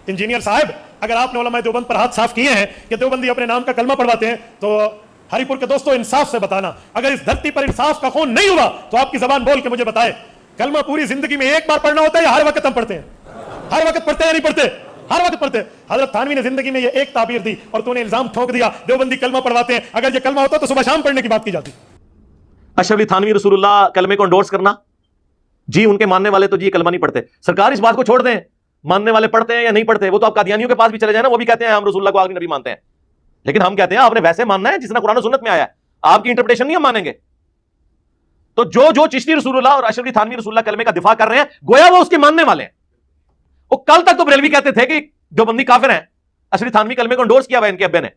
Engineer صاحب اگر آپ نے علماء دیوبند پر ہاتھ صاف کیے ہیں کہ دیوبندی اپنے نام کا کلمہ پڑھواتے ہیں تو ہری پور کے دوستوں انصاف سے بتانا، اگر اس دھرتی پر انصاف کا خون نہیں ہوا تو آپ کی زبان بول کے مجھے بتائے کلمہ پوری زندگی میں ایک بار پڑھنا ہوتا ہے یا ہر وقت ہم پڑھتے ہیں؟ ہر وقت پڑھتے ہیں یا نہیں پڑھتے؟ ہر وقت پڑھتے. حضرت تھانوی نے زندگی میں یہ ایک تعبیر دی اور تو نے الزام ٹھونک دیا دیوبندی کلمہ پڑھواتے ہیں. اگر یہ کلمہ ہوتا تو صبح شام پڑھنے کی بات کی جاتی. اشرف علی تھانوی رسول اللہ کلمے کو انڈورس کرنا، جی ان کے ماننے والے تو جی کلمہ نہیں پڑھتے. سرکار اس بات کو چھوڑ دیں، ماننے والے پڑھتے ہیں یا نہیں پڑھتے، وہ تو آپ قادیانیوں کے پاس بھی چلے جائیں نا، وہ بھی کہتے ہیں ہم رسول اللہ کو آخری نبی مانتے ہیں. لیکن ہم کہتے ہیں آپ نے ویسے ماننا ہے جس طرح قرآن و سنت میں آیا ہے، آپ کی انٹرپریٹیشن نہیں ہم مانیں گے. تو جو چشتی رسول اللہ اور اشرف علی تھانوی رسول اللہ کلمے کا دفاع کر رہے ہیں گویا وہ اس کے ماننے والے ہیں. وہ کل تک تو بریلوی کہتے تھے کہ جو بندی کافر ہیں، اشرف علی تھانوی کلمے کو انڈورس کیا ہوا ان کے ابے نے،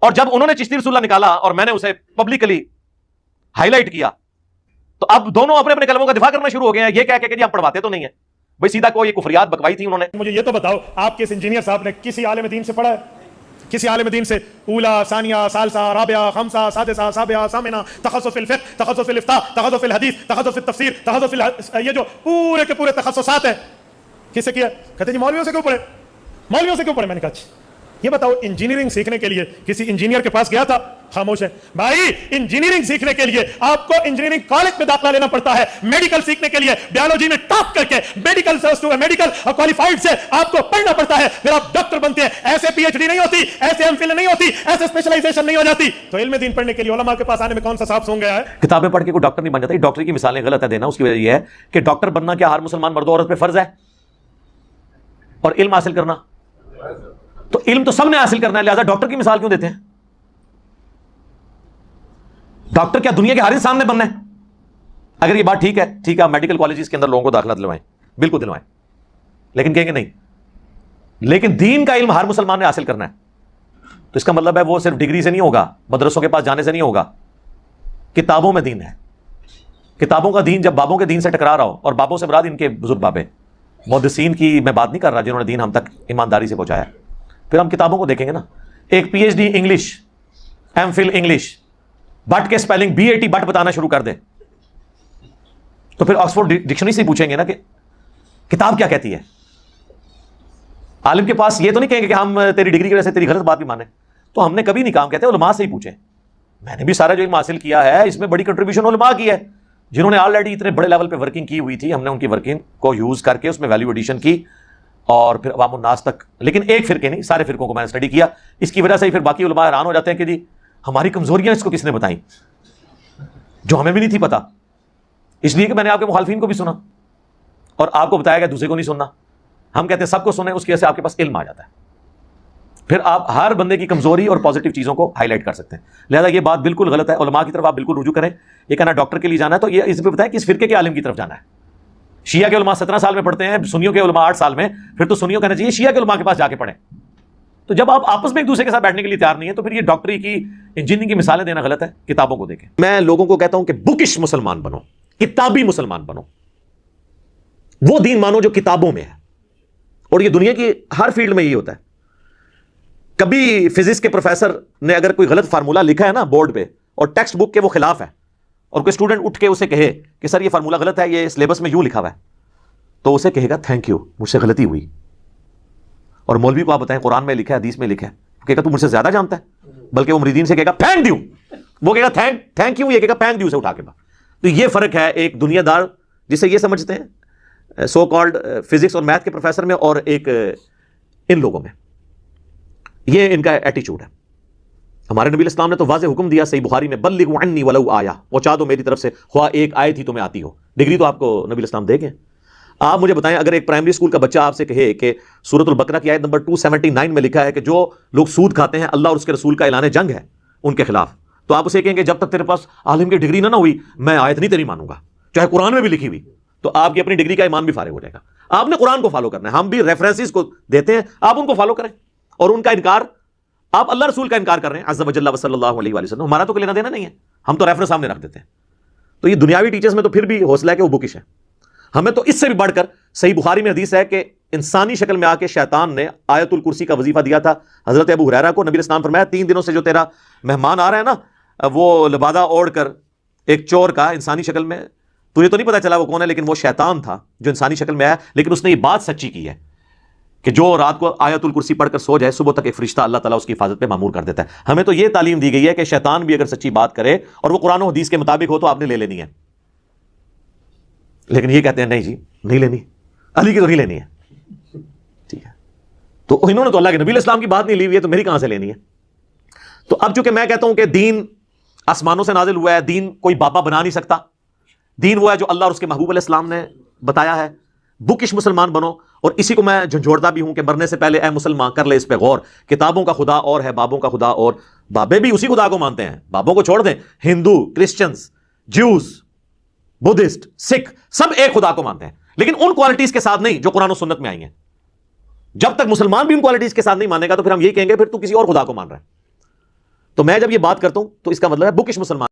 اور جب انہوں نے چشتی رسول اللہ نکالا اور میں نے اسے پبلکلی ہائی لائٹ کیا تو اب دونوں اپنے اپنے کلموں کا دفاع کرنا شروع ہو گئے ہیں. یہ کہہ کے کہ جی ہم پڑھواتے تو نہیں ہیں. بھائی سیدھا کوئی کفریات بکوائی تھی انہوں نے. مجھے یہ تو بتاؤ آپ کے اس انجینئر صاحب نے کسی عالم دین سے پڑھا ہے؟ کسی عالم دین سے اولا ثانیہ ثالثہ رابعہ خمسہ سادسہ سابعہ ثامنہ تخصص فی الفقہ، تخصص فی الافتاء، تخصص فی الحدیث، تخصص فی التفسیر، تخصص فی یہ جو پورے کے پورے تخصصات ہیں کس سے کیا؟ کہتے جی مولویوں سے کیوں پڑھے؟ مولویوں سے کیوں پڑھے؟ میں نے کہا اچھا یہ بتاؤ انجینئرنگ سیکھنے کے لیے کسی انجینئر کے پاس گیا تھا؟ خاموش ہے. بھائی انجینئرنگ سیکھنے کے لیے آپ کو انجینئرنگ کالج میں داخلہ لینا پڑتا ہے. میڈیکل سیکھنے کے لیے بیولوجی میں ٹاپ کر کے میڈیکل کوالیفائڈ سے آپ کو پڑھنا پڑتا ہے، پھر آپ ڈاکٹر بنتے ہیں. ایسے پی ایچ ڈی نہیں ہوتی، ایسے ایم فل نہیں ہوتی، ایسے اسپیشلائزیشن نہیں ہو جاتی. تو علم دین پڑھنے کے لیے علماء کے پاس آنے میں کون سا صاحب سونگ گیا ہے؟ کتابیں پڑھ کے کوئی ڈاکٹر نہیں بن جاتا. ڈاکٹر کی مثالیں غلط ہے دینا. اس کی وجہ یہ ہے کہ ڈاکٹر بننا کیا ہر مسلمان مرد و عورت پہ فرض ہے؟ اور علم حاصل کرنا تو علم تو سب نے حاصل کرنا ہے، لہذا ڈاکٹر کی مثال کیوں دیتے ہیں؟ ڈاکٹر کیا دنیا کے ہر انسان نے بننا ہے؟ اگر یہ بات ٹھیک ہے آپ میڈیکل کالجز کے اندر لوگوں کو داخلہ دلوائیں، بالکل دلوائیں، لیکن کہیں گے نہیں لیکن دین کا علم ہر مسلمان نے حاصل کرنا ہے. تو اس کا مطلب ہے وہ صرف ڈگری سے نہیں ہوگا، مدرسوں کے پاس جانے سے نہیں ہوگا، کتابوں میں دین ہے. کتابوں کا دین جب بابوں کے دین سے ٹکرا رہا ہو، اور بابوں سے مراد ان کے بزرگ بابے محدثین کی میں بات نہیں کر رہا جنہوں نے دین ہم تک ایمانداری سے پہنچایا، پھر ہم کتابوں کو دیکھیں گے نا. ایک P H D English, M Phil English, but کے سپیلنگ BAT بٹ بتانا شروع کر دے تو پھر آکسفورڈ ڈکشنری سے پوچھیں گے نا کہ کتاب کیا کہتی ہے. عالم کے پاس یہ تو نہیں کہیں گے کہ ہم تیری ڈگری کی وجہ سے تیری غلط بات بھی مانیں. تو ہم نے کبھی نہیں کام کہتے علماء سے ہی پوچھیں. میں نے بھی سارا جو علم حاصل کیا ہے اس میں بڑی کنٹریبیوشن علماء کی ہے جنہوں نے آلریڈی اتنے بڑے لیول پہ ورکنگ کی ہوئی تھی. ہم نے ان کی ورکنگ کو یوز کر کے اس میں ویلیو ایڈیشن کی اور پھر عوام الناس تک. لیکن ایک فرقے نہیں، سارے فرقوں کو میں نے اسٹڈی کیا. اس کی وجہ سے پھر باقی علماء حیران ہو جاتے ہیں کہ جی ہماری کمزوریاں اس کو کس نے بتائیں جو ہمیں بھی نہیں تھی پتا. اس لیے کہ میں نے آپ کے مخالفین کو بھی سنا اور آپ کو بتایا گیا دوسرے کو نہیں سننا. ہم کہتے ہیں سب کو سنیں، اس کی وجہ سے آپ کے پاس علم آ جاتا ہے. پھر آپ ہر بندے کی کمزوری اور پازیٹیو چیزوں کو ہائی لائٹ کر سکتے ہیں. لہذا یہ بات بالکل غلط ہے. علماء کی طرف آپ بالکل رجوع کریں. یہ کہنا ڈاکٹر کے لیے جانا ہے تو یہ اس پہ بتائیں کہ اس فرقے کے عالم کی طرف جانا ہے. شیعہ کے علماء 17 سال میں پڑھتے ہیں، سنیوں کے علماء 8 سال میں. پھر تو سنیوں کہنا چاہیے شیعہ کے علماء کے پاس جا کے پڑھیں. تو جب آپ آپس میں ایک دوسرے کے ساتھ بیٹھنے کے لیے تیار نہیں ہے تو پھر یہ ڈاکٹری کی انجینئرنگ کی مثالیں دینا غلط ہے. کتابوں کو دیکھیں. میں لوگوں کو کہتا ہوں کہ بکش مسلمان بنو، کتابی مسلمان بنو. وہ دین مانو جو کتابوں میں ہے. اور یہ دنیا کی ہر فیلڈ میں یہی ہوتا ہے. کبھی فزکس کے پروفیسر نے اگر کوئی غلط فارمولا لکھا ہے نا بورڈ پہ اور ٹیکسٹ بک کے وہ خلاف ہے اور کوئی اسٹوڈنٹ اٹھ کے اسے کہے کہ سر یہ فارمولا غلط ہے، یہ سلیبس میں یوں لکھا ہوا ہے، تو اسے کہے گا تھینک یو، مجھ سے غلطی ہوئی. اور مولوی کو آپ بتائیں قرآن میں لکھا ہے، حدیث میں لکھا ہے، کہے گا تو مجھ سے زیادہ جانتا ہے. بلکہ وہ مریدین سے کہے گا پھینک دیوں، وہ کہے گا تھینک یو، یہ کہے گا پھینک دیوں سے اٹھا کے. تو یہ فرق ہے ایک دنیا دار جسے یہ سمجھتے ہیں سو کالڈ فزکس اور میتھ کے پروفیسر میں اور ایک ان لوگوں میں. یہ ان کا ایٹیچیوڈ ہے. ہمارے نبی اسلام نے تو واضح حکم دیا صحیح بخاری میں بلغوا عنی ولو آیا، پہنچا دو میری طرف سے خواہ ایک آیت ہی تمہیں آتی ہو. ڈگری تو آپ کو نبی اسلام دے گئے. آپ مجھے بتائیں اگر ایک پرائمری اسکول کا بچہ آپ سے کہے کہ سورۃ البقرہ کی آیت نمبر 279 میں لکھا ہے کہ جو لوگ سود کھاتے ہیں اللہ اور اس کے رسول کا اعلان جنگ ہے ان کے خلاف، تو آپ اسے کہیں گے جب تک تیرے پاس عالم کی ڈگری نہ ہوئی میں آیت نہیں تیری مانوں گا چاہے قرآن میں بھی لکھی ہوئی. تو آپ کی اپنی ڈگری کا ایمان بھی فارغ ہو جائے گا. آپ نے قرآن کو فالو کرنا ہے. ہم بھی ریفرنسز کو دیتے ہیں، آپ ان کو فالو کریں. اور ان کا انکار، آپ اللہ رسول کا انکار کر رہے ہیں عز وجل صلی اللہ علیہ وآلہ وسلم. ہمارا تو لینا دینا نہیں ہے، ہم تو ریفرنس سامنے رکھ دیتے ہیں. تو یہ دنیاوی ٹیچرز میں تو پھر بھی حوصلہ ہے کہ وہ بکش ہے. ہمیں تو اس سے بھی بڑھ کر صحیح بخاری میں حدیث ہے کہ انسانی شکل میں آ کے شیطان نے آیت الکرسی کا وظیفہ دیا تھا حضرت ابو ہریرہ کو. نبی اسلام فرمایا 3 دنوں سے جو تیرا مہمان آ رہا ہے نا وہ لبادہ اوڑھ کر ایک چور کا انسانی شکل میں، تجھے تو نہیں پتا چلا وہ کون ہے لیکن وہ شیطان تھا جو انسانی شکل میں آیا. لیکن اس نے یہ بات سچی کی ہے کہ جو رات کو آیت الکرسی پڑھ کر سو جائے صبح تک ایک فرشتہ اللہ تعالیٰ اس کی حفاظت پہ مامور کر دیتا ہے. ہمیں تو یہ تعلیم دی گئی ہے کہ شیطان بھی اگر سچی بات کرے اور وہ قرآن و حدیث کے مطابق ہو تو آپ نے لے لینی ہے. لیکن یہ کہتے ہیں نہیں جی نہیں لینی، علی کی تو نہیں لینی ہے. ٹھیک ہے، تو انہوں نے تو اللہ کے نبی علیہ السلام کی بات نہیں لی ہوئی ہے تو میری کہاں سے لینی ہے؟ تو اب چونکہ میں کہتا ہوں کہ دین آسمانوں سے نازل ہوا ہے، دین کوئی بابا بنا نہیں سکتا، دین وہ ہے جو اللہ اور اس کے محبوب علیہ السلام نے بتایا ہے. بکش مسلمان بنو. اور اسی کو میں جھنجھوڑتا بھی ہوں کہ مرنے سے پہلے اے مسلمان کر لے اس پہ غور، کتابوں کا خدا اور ہے بابوں کا خدا اور. بابے بھی اسی خدا کو مانتے ہیں، بابوں کو چھوڑ دیں. ہندو، کرسچنز، جیوز، بدھسٹ، سکھ سب ایک خدا کو مانتے ہیں، لیکن ان کوالٹیز کے ساتھ نہیں جو قرآن و سنت میں آئی ہیں. جب تک مسلمان بھی ان کوالٹیز کے ساتھ نہیں مانے گا تو پھر ہم یہ کہیں گے پھر تو کسی اور خدا کو مان رہا ہے. تو میں جب یہ بات کرتا ہوں تو اس کا مطلب ہے بکش مسلمان